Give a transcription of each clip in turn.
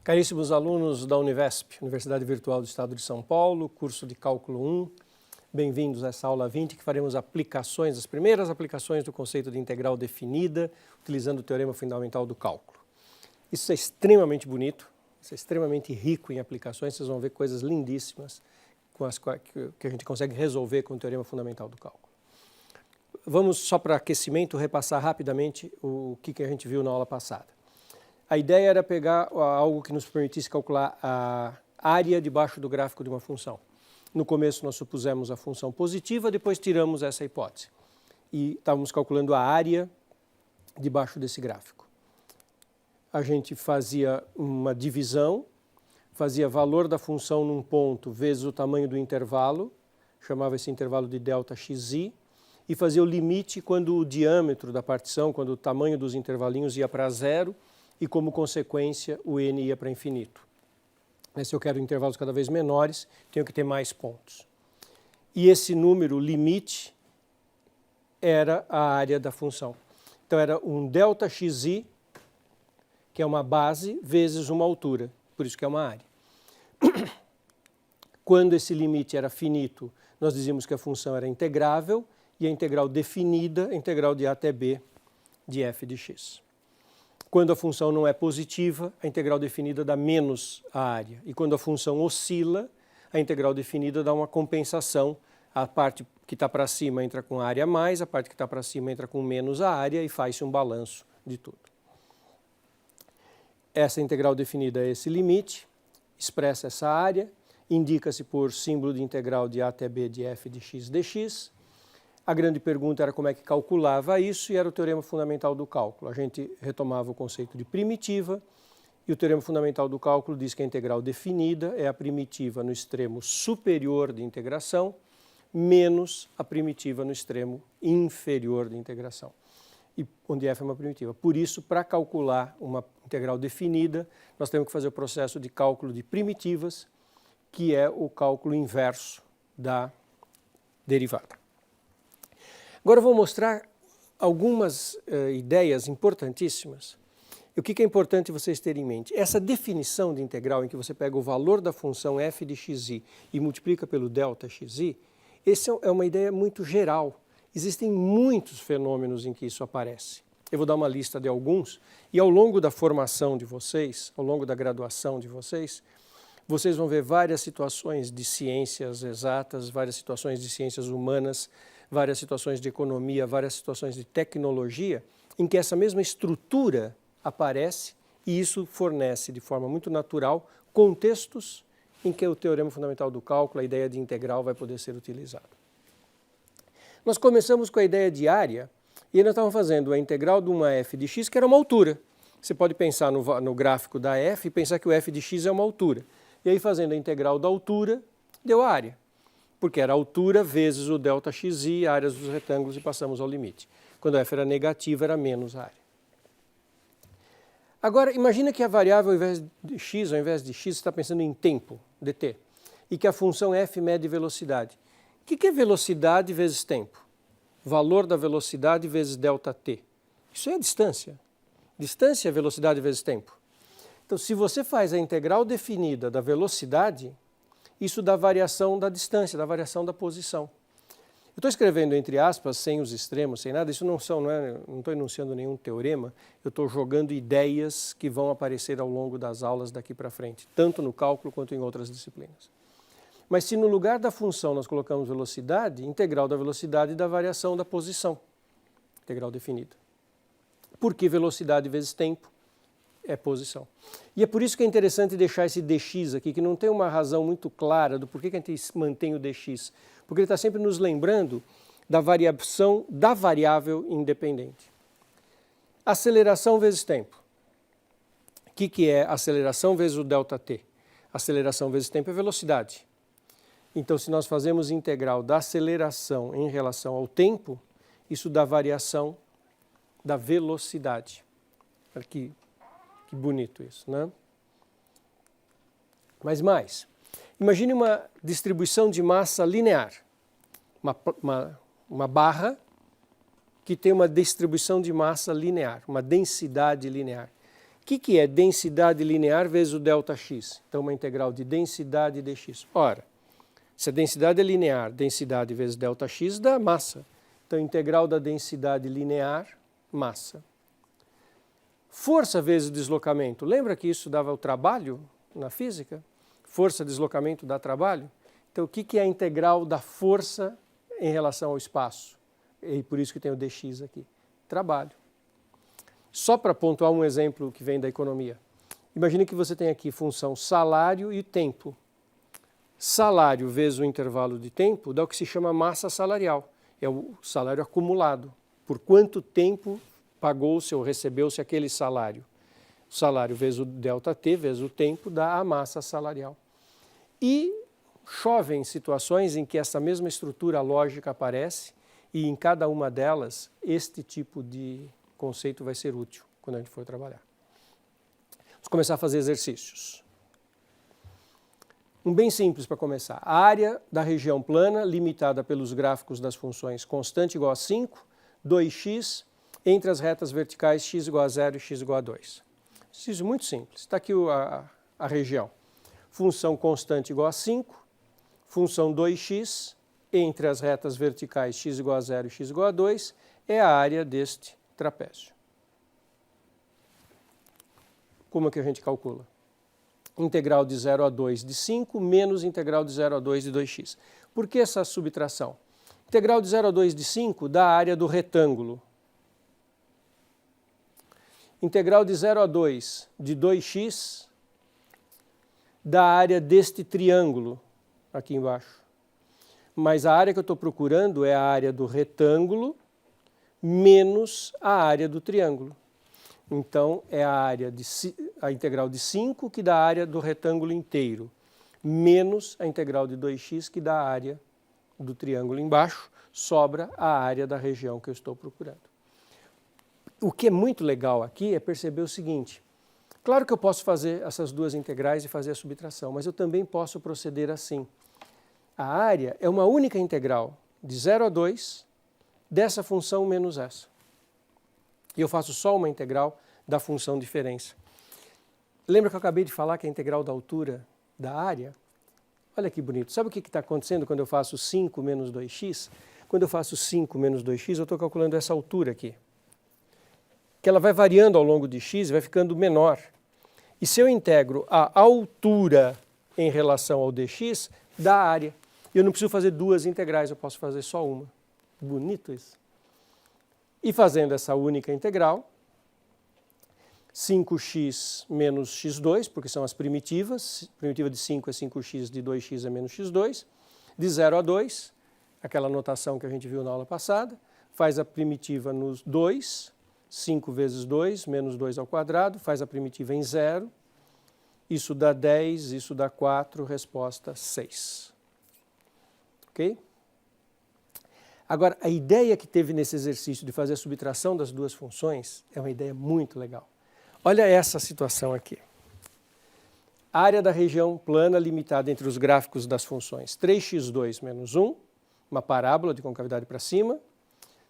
Caríssimos alunos da Univesp, Universidade Virtual do Estado de São Paulo, curso de Cálculo 1, bem-vindos a essa aula 20 que faremos aplicações, as primeiras aplicações do conceito de integral definida, utilizando o teorema fundamental do cálculo. Isso é extremamente bonito, isso é extremamente rico em aplicações, vocês vão ver coisas lindíssimas com as que a gente consegue resolver com o teorema fundamental do cálculo. Vamos, só para aquecimento, repassar rapidamente o que a gente viu na aula passada. A ideia era pegar algo que nos permitisse calcular a área debaixo do gráfico de uma função. No começo nós supusemos a função positiva, depois tiramos essa hipótese. E estávamos calculando a área debaixo desse gráfico. A gente fazia uma divisão, fazia valor da função num ponto vezes o tamanho do intervalo, chamava esse intervalo de delta xi, e fazia o limite quando o diâmetro da partição, quando o tamanho dos intervalinhos ia para zero, e como consequência o n ia para infinito. Se eu quero intervalos cada vez menores, tenho que ter mais pontos. E esse número limite era a área da função. Então era um delta xi, que é uma base, vezes uma altura, por isso que é uma área. Quando esse limite era finito, nós dizíamos que a função era integrável, e a integral definida, a integral de a até b de f de x. Quando a função não é positiva, a integral definida dá menos a área. E quando a função oscila, a integral definida dá uma compensação. A parte que está para cima entra com a área a mais, a parte que está para cima entra com menos a área e faz-se um balanço de tudo. Essa integral definida é esse limite, expressa essa área, indica-se por símbolo de integral de a até b de f de x dx. A grande pergunta era como é que calculava isso e era o teorema fundamental do cálculo. A gente retomava o conceito de primitiva e o teorema fundamental do cálculo diz que a integral definida é a primitiva no extremo superior de integração menos a primitiva no extremo inferior de integração, e onde f é uma primitiva. Por isso, para calcular uma integral definida, nós temos que fazer o processo de cálculo de primitivas, que é o cálculo inverso da derivada. Agora eu vou mostrar algumas ideias importantíssimas. E o que é importante vocês terem em mente? Essa definição de integral em que você pega o valor da função f de xi e multiplica pelo delta xi, essa é uma ideia muito geral. Existem muitos fenômenos em que isso aparece. Eu vou dar uma lista de alguns e ao longo da formação de vocês, ao longo da graduação de vocês, vocês vão ver várias situações de ciências exatas, várias situações de ciências humanas, várias situações de economia, várias situações de tecnologia, em que essa mesma estrutura aparece e isso fornece de forma muito natural contextos em que o teorema fundamental do cálculo, a ideia de integral, vai poder ser utilizado. Nós começamos com a ideia de área e nós estávamos fazendo a integral de uma f de x, que era uma altura. Você pode pensar no gráfico da f e pensar que o f de x é uma altura. E aí, fazendo a integral da altura, deu a área. Porque era a altura vezes o delta xi, áreas dos retângulos, e passamos ao limite. Quando f era negativa, era menos a área. Agora, imagina que a variável, ao invés de x, está pensando em tempo, dt, e que a função f mede velocidade. O que é velocidade vezes tempo? Valor da velocidade vezes delta t. Isso é a distância. Distância é velocidade vezes tempo. Então, se você faz a integral definida da velocidade, isso dá variação da distância, da variação da posição. Eu estou escrevendo entre aspas, sem os extremos, sem nada, isso não estou enunciando nenhum teorema, eu estou jogando ideias que vão aparecer ao longo das aulas daqui para frente, tanto no cálculo quanto em outras disciplinas. Mas se no lugar da função nós colocamos velocidade, integral da velocidade dá variação da posição, integral definida. Porque velocidade vezes tempo é posição. E é por isso que é interessante deixar esse dx aqui, que não tem uma razão muito clara do porquê que a gente mantém o dx. Porque ele está sempre nos lembrando da variação da variável independente. Aceleração vezes tempo. O que é aceleração vezes o delta t? Aceleração vezes tempo é velocidade. Então, se nós fazemos integral da aceleração em relação ao tempo, isso dá variação da velocidade. Olha que bonito isso, né? Mas mais. Imagine uma distribuição de massa linear. Uma barra que tem uma distribuição de massa linear, uma densidade linear. que é densidade linear vezes o ΔX? Então, uma integral de densidade dx. Ora, se a densidade é linear, densidade vezes ΔX dá massa. Então, integral da densidade linear, massa. Força vezes deslocamento. Lembra que isso dava o trabalho na física? Força, deslocamento dá trabalho. Então, o que é a integral da força em relação ao espaço? E por isso que tem o dx aqui. Trabalho. Só para pontuar um exemplo que vem da economia. Imagine que você tem aqui função salário e tempo. Salário vezes o intervalo de tempo dá o que se chama massa salarial. É o salário acumulado. Por quanto tempo pagou-se ou recebeu-se aquele salário. O salário vezes o ΔT vezes o tempo dá a massa salarial. E chovem situações em que essa mesma estrutura lógica aparece e em cada uma delas este tipo de conceito vai ser útil quando a gente for trabalhar. Vamos começar a fazer exercícios. Um bem simples para começar. A área da região plana, limitada pelos gráficos das funções constante igual a 5, 2x, entre as retas verticais x igual a 0 e x igual a 2. Exercício muito simples. Está aqui a região. Função constante igual a 5, função 2x, entre as retas verticais x igual a 0 e x igual a 2, é a área deste trapézio. Como é que a gente calcula? Integral de 0 a 2 de 5 menos integral de 0 a 2 de 2x. Por que essa subtração? Integral de 0 a 2 de 5 dá a área do retângulo. Integral de 0 a 2 de 2x dá a área deste triângulo aqui embaixo. Mas a área que eu estou procurando é a área do retângulo menos a área do triângulo. Então, é a integral de 5 que dá a área do retângulo inteiro, menos a integral de 2x que dá a área do triângulo embaixo, sobra a área da região que eu estou procurando. O que é muito legal aqui é perceber o seguinte, claro que eu posso fazer essas duas integrais e fazer a subtração, mas eu também posso proceder assim. A área é uma única integral de 0 a 2 dessa função menos essa. E eu faço só uma integral da função diferença. Lembra que eu acabei de falar que é a integral da altura da área? Olha que bonito. Sabe o que está acontecendo quando eu faço 5 menos 2x? Quando eu faço 5 menos 2x, eu estou calculando essa altura aqui. Que ela vai variando ao longo de x e vai ficando menor. E se eu integro a altura em relação ao dx, dá a área. E eu não preciso fazer duas integrais, eu posso fazer só uma. Bonito isso. E fazendo essa única integral, 5x menos x2, porque são as primitivas, primitiva de 5 é 5x, de 2x é menos x2, de 0 a 2, aquela notação que a gente viu na aula passada, faz a primitiva nos 2, 5 vezes 2, menos 2 ao quadrado, faz a primitiva em 0, isso dá 10, isso dá 4, resposta 6. Ok? Agora, a ideia que teve nesse exercício de fazer a subtração das duas funções é uma ideia muito legal. Olha essa situação aqui. Área da região plana limitada entre os gráficos das funções 3x2 menos 1, uma parábola de concavidade para cima,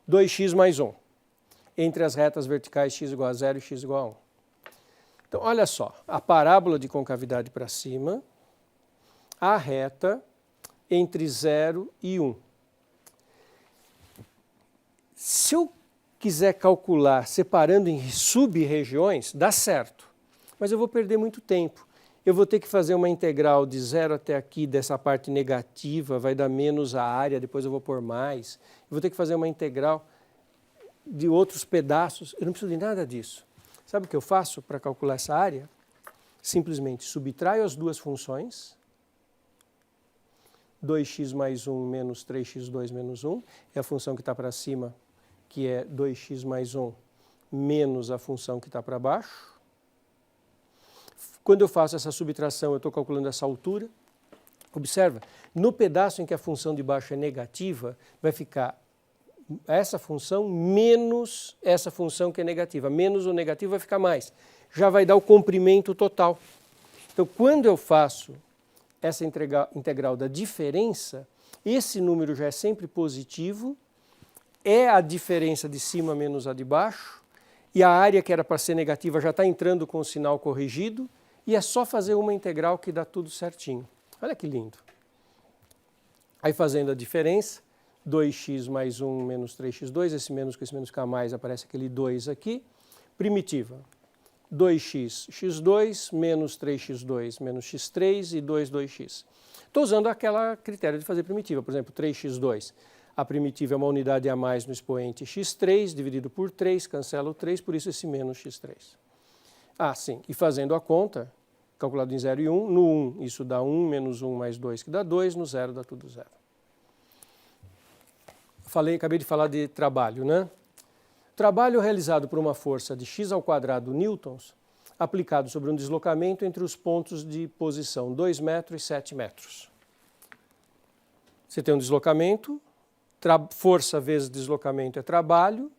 2x mais 1, entre as retas verticais x igual a 0 e x igual a 1. Então, olha só, a parábola de concavidade para cima, a reta entre 0 e 1. Se eu quiser calcular separando em sub-regiões, dá certo, mas eu vou perder muito tempo. Eu vou ter que fazer uma integral de 0 até aqui, dessa parte negativa, vai dar menos a área, depois eu vou pôr mais. Eu vou ter que fazer uma integral de outros pedaços, eu não preciso de nada disso. Sabe o que eu faço para calcular essa área? Simplesmente subtraio as duas funções, 2x mais 1 menos 3x2 menos 1, é a função que está para cima, que é 2x mais 1 menos a função que está para baixo. Quando eu faço essa subtração, eu estou calculando essa altura. Observa, no pedaço em que a função de baixo é negativa, vai ficar essa função menos essa função que é negativa. Menos o negativo vai ficar mais. Já vai dar o comprimento total. Então, quando eu faço essa integral da diferença, esse número já é sempre positivo, é a diferença de cima menos a de baixo, e a área que era para ser negativa já está entrando com o sinal corrigido, e é só fazer uma integral que dá tudo certinho. Olha que lindo. Aí fazendo a diferença, 2x mais 1 menos 3x2, esse menos com esse menos k mais, aparece aquele 2 aqui. Primitiva, 2x, x2 menos 3x2 menos x3 e 2x. Estou usando aquele critério de fazer primitiva, por exemplo, 3x2. A primitiva é uma unidade a mais no expoente x3, dividido por 3, cancela o 3, por isso esse menos x3. Ah, sim, e fazendo a conta, calculado em 0 e 1, no 1 isso dá 1 menos 1 mais 2, que dá 2, no 0 dá tudo 0. Acabei de falar de trabalho, né? Trabalho realizado por uma força de x² newtons, aplicado sobre um deslocamento entre os pontos de posição 2 metros e 7 metros. Você tem um deslocamento, força vezes deslocamento é trabalho.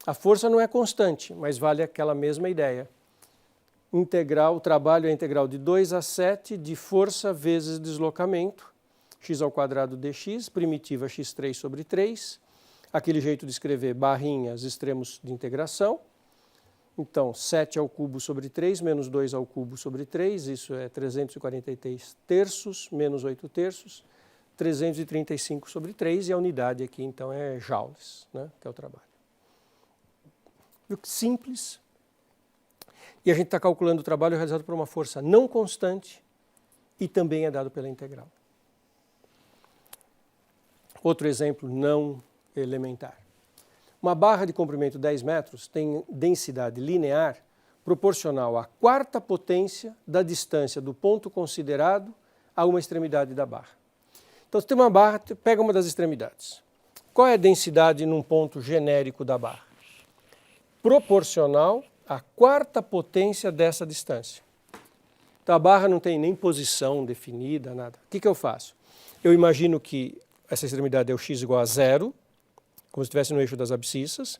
A força não é constante, mas vale aquela mesma ideia. Integral, o trabalho é a integral de 2 a 7 de força vezes deslocamento, x² dx, primitiva x3 sobre 3, aquele jeito de escrever barrinhas, extremos de integração. Então, 7 ao cubo sobre 3 menos 2 ao cubo sobre 3, isso é 343 terços menos 8 terços, 335 sobre 3, e a unidade aqui então é joules, né, que é o trabalho. Simples. E a gente está calculando o trabalho realizado por uma força não constante e também é dado pela integral. Outro exemplo não elementar. Uma barra de comprimento 10 metros tem densidade linear proporcional à quarta potência da distância do ponto considerado a uma extremidade da barra. Então, você tem uma barra, pega uma das extremidades. Qual é a densidade num ponto genérico da barra? Proporcional à quarta potência dessa distância. Então, a barra não tem nem posição definida, nada. O que eu faço? Eu imagino que essa extremidade é o x igual a 0, como se estivesse no eixo das abscissas.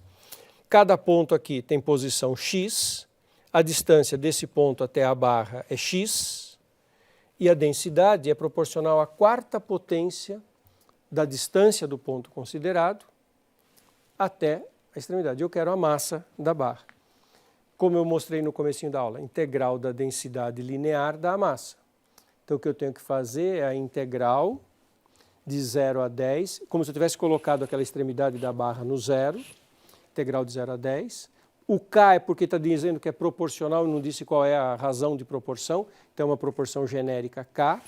Cada ponto aqui tem posição x, a distância desse ponto até a barra é x, e a densidade é proporcional à quarta potência da distância do ponto considerado até a extremidade. Eu quero a massa da barra. Como eu mostrei no comecinho da aula, integral da densidade linear da massa. Então o que eu tenho que fazer é a integral de 0 a 10, como se eu tivesse colocado aquela extremidade da barra no 0, integral de 0 a 10. O K é porque está dizendo que é proporcional, não disse qual é a razão de proporção, então é uma proporção genérica K.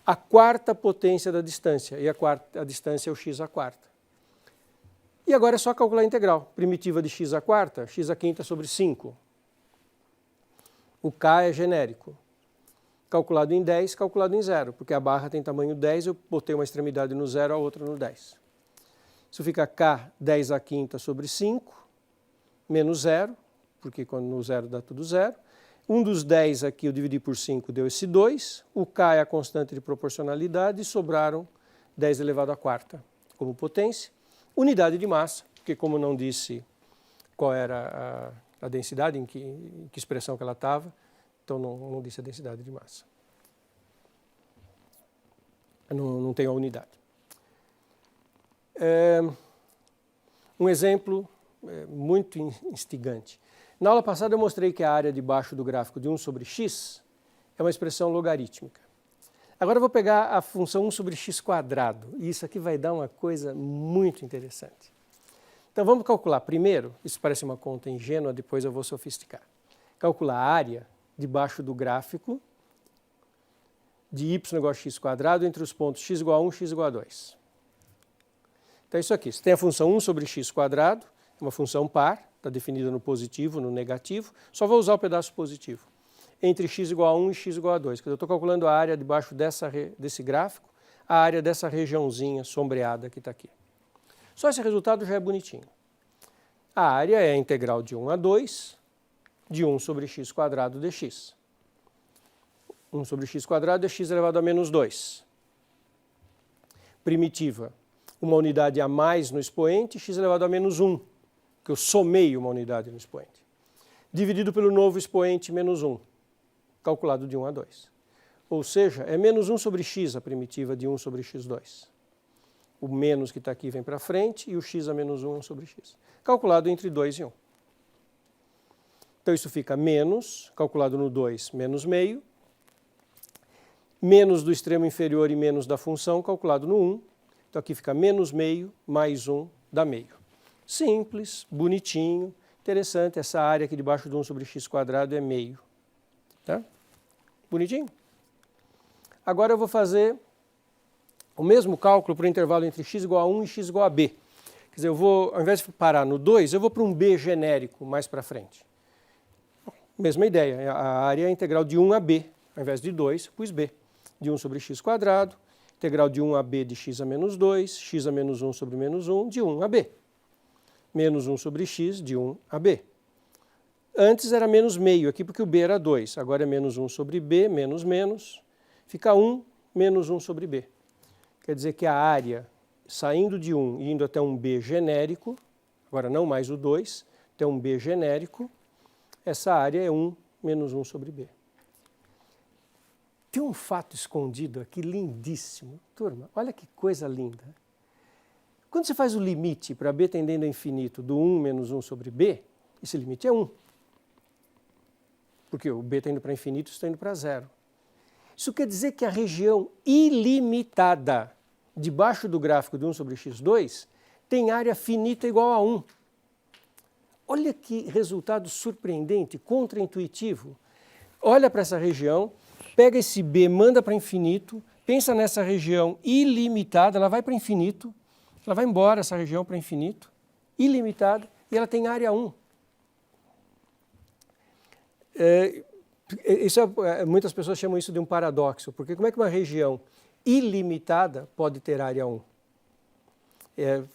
A quarta potência da distância, e a distância é o x². E agora é só calcular a integral. Primitiva de x², x² sobre 5. O K é genérico. Calculado em 10, calculado em 0, porque a barra tem tamanho 10, eu botei uma extremidade no 0, a outra no 10. Isso fica K 10⁵ sobre 5, menos 0, porque quando no 0 dá tudo 0. Um dos 10 aqui eu dividi por 5, deu esse 2. O K é a constante de proporcionalidade e sobraram 10 elevado à quarta como potência. Unidade de massa, porque como não disse qual era a densidade, em que expressão que ela estava, então não disse a densidade de massa. Não tem a unidade. Um exemplo muito instigante. Na aula passada eu mostrei que a área debaixo do gráfico de 1 sobre x é uma expressão logarítmica. Agora eu vou pegar a função 1 sobre x², e isso aqui vai dar uma coisa muito interessante. Então vamos calcular primeiro, isso parece uma conta ingênua, depois eu vou sofisticar. Calcular a área debaixo do gráfico de y igual a x² entre os pontos x igual a 1 e x igual a 2. Então é isso aqui, você tem a função 1 sobre x², uma função par, está definida no positivo, no negativo, só vou usar o pedaço positivo, entre x igual a 1 e x igual a 2. Eu estou calculando a área debaixo desse gráfico, a área dessa regiãozinha sombreada que está aqui. Só esse resultado já é bonitinho. A área é a integral de 1 a 2, de 1 sobre x² dx. 1 sobre x² é x elevado a menos 2. Primitiva, uma unidade a mais no expoente, x elevado a menos 1, que eu somei uma unidade no expoente. Dividido pelo novo expoente menos 1, calculado de 1 a 2. Ou seja, é menos 1 sobre x a primitiva de 1 sobre x2. O menos que está aqui vem para frente e o x a menos 1 sobre x. Calculado entre 2 e 1. Então isso fica menos, calculado no 2, menos meio, menos do extremo inferior e menos da função, calculado no 1. Então aqui fica menos meio mais 1 dá meio. Simples, bonitinho, interessante. Essa área aqui debaixo de 1 sobre x² é meio. Tá? Bonitinho? Agora eu vou fazer o mesmo cálculo para o intervalo entre x igual a 1 e x igual a b. Quer dizer, eu vou, ao invés de parar no 2, eu vou para um b genérico mais para frente. Mesma ideia, a área é integral de 1 a b. Ao invés de 2, pus b. De 1 sobre x², integral de 1 a b de x a menos 2, x a menos 1 sobre menos 1, de 1 a b. Menos 1 sobre x de 1 a b. Antes era menos meio aqui porque o b era 2. Agora é menos 1 sobre b, menos menos. Fica 1 menos 1 sobre b. Quer dizer que a área, saindo de 1 e indo até um b genérico, agora não mais o 2, até um b genérico, essa área é 1 menos 1 sobre b. Tem um fato escondido aqui lindíssimo. Turma, olha que coisa linda. Quando você faz o limite para b tendendo a infinito do 1 menos 1 sobre b, esse limite é 1. Porque o b está indo para infinito, está indo para zero. Isso quer dizer que a região ilimitada debaixo do gráfico de 1 sobre x2 tem área finita igual a 1. Olha que resultado surpreendente, contraintuitivo. Olha para essa região, pega esse b, manda para infinito, pensa nessa região ilimitada, ela vai para infinito, ela vai embora essa região para infinito, ilimitada, e ela tem área 1. Muitas pessoas chamam isso de um paradoxo, porque como é que uma região ilimitada pode ter área 1?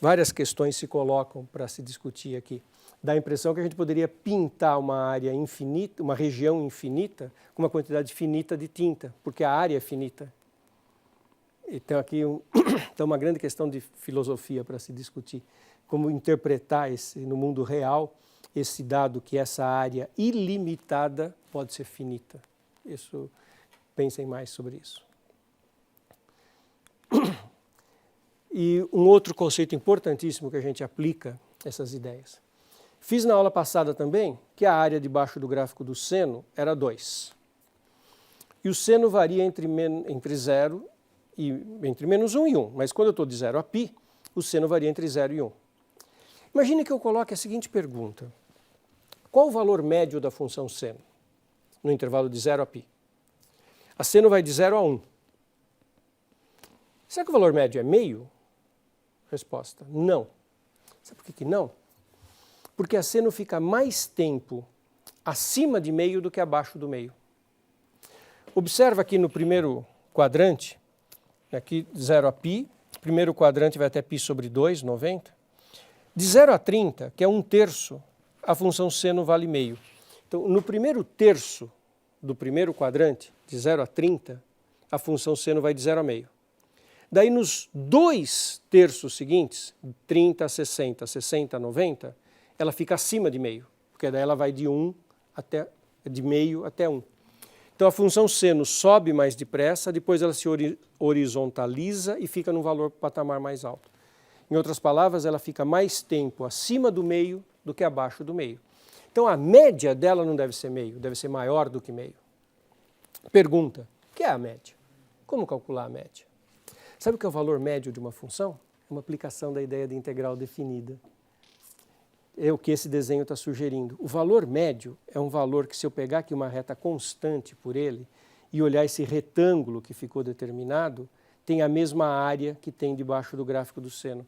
Várias questões se colocam para se discutir aqui. Dá a impressão que a gente poderia pintar uma área infinita, uma região infinita, com uma quantidade finita de tinta, porque a área é finita. Então aqui então uma grande questão de filosofia para se discutir. Como interpretar no mundo real esse dado que essa área ilimitada pode ser finita. Pensem mais sobre isso. E um outro conceito importantíssimo que a gente aplica essas ideias. Fiz na aula passada também que a área debaixo do gráfico do seno era 2. E o seno varia entre menos 1 e 1, mas quando eu estou de 0 a π, o seno varia entre 0 e 1. Imagine que eu coloque a seguinte pergunta. Qual o valor médio da função seno no intervalo de 0 a π? A seno vai de 0 a 1. Será que o valor médio é meio? Resposta, não. Sabe por que não? Porque a seno fica mais tempo acima de meio do que abaixo do meio. Observa aqui no primeiro quadrante, aqui 0 a π, primeiro quadrante vai até π sobre 2, 90. De 0 a 30, que é 1/3, a função seno vale meio. Então, no primeiro terço do primeiro quadrante, de 0 a 30, a função seno vai de 0 a meio. Daí, nos 2 terços seguintes, 30 a 60, 60 a 90, ela fica acima de meio, porque daí ela vai de meio até 1. Então a função seno sobe mais depressa, depois ela se horizontaliza e fica num valor patamar mais alto. Em outras palavras, ela fica mais tempo acima do meio do que abaixo do meio. Então a média dela não deve ser meio, deve ser maior do que meio. Pergunta, o que é a média? Como calcular a média? Sabe o que é o valor médio de uma função? É uma aplicação da ideia de integral definida. É o que esse desenho está sugerindo. O valor médio é um valor que, se eu pegar aqui uma reta constante por ele e olhar esse retângulo que ficou determinado, tem a mesma área que tem debaixo do gráfico do seno.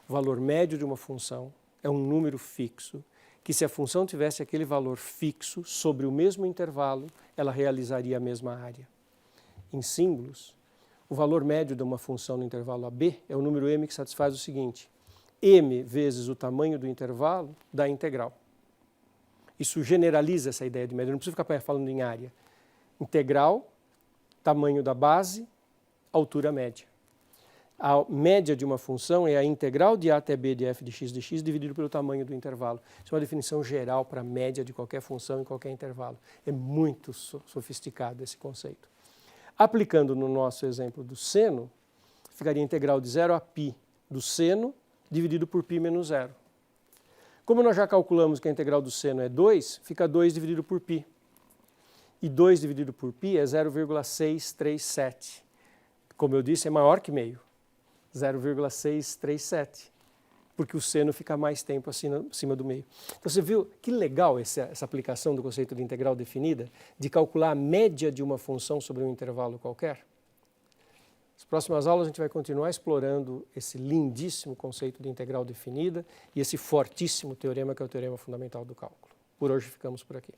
O valor médio de uma função é um número fixo, que se a função tivesse aquele valor fixo sobre o mesmo intervalo, ela realizaria a mesma área. Em símbolos, o valor médio de uma função no intervalo AB é o número m que satisfaz o seguinte: m vezes o tamanho do intervalo dá integral. Isso generaliza essa ideia de média, não precisa ficar falando em área. Integral, tamanho da base, altura média. A média de uma função é a integral de a até b de f de x dividido pelo tamanho do intervalo. Isso é uma definição geral para a média de qualquer função em qualquer intervalo. É muito sofisticado esse conceito. Aplicando no nosso exemplo do seno, ficaria a integral de 0 a π do seno dividido por π menos 0. Como nós já calculamos que a integral do seno é 2, fica 2 dividido por π. E 2 dividido por π é 0,637. Como eu disse, é maior que meio. 0,637. Porque o seno fica mais tempo acima do meio. Então você viu que legal essa aplicação do conceito de integral definida, de calcular a média de uma função sobre um intervalo qualquer? Nas próximas aulas a gente vai continuar explorando esse lindíssimo conceito de integral definida e esse fortíssimo teorema que é o teorema fundamental do cálculo. Por hoje ficamos por aqui.